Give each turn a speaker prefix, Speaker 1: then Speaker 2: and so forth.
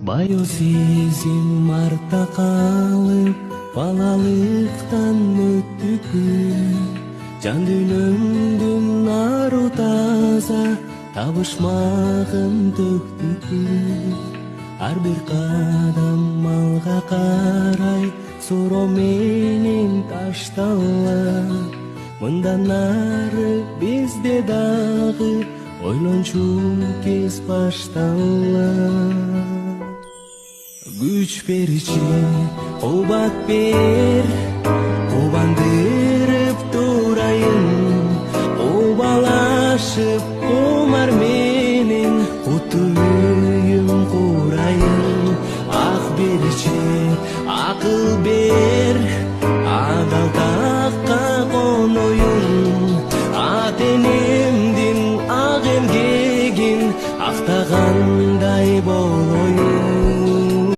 Speaker 1: Bayo сезим артта калып, балалыктан өттү күн. Жан дүйнөмдүн ару таза, табышмагын төктү күн. Ар бир кадам алга карай, суроо менен ташталат. Мындан ары бизде дагы ойлончу кез башталат. Güç беричи, кубат бер, кубандырып турайын. Кубалашып кумар менен, куттуу үйүм курайын. Ак беричи, акыл бер.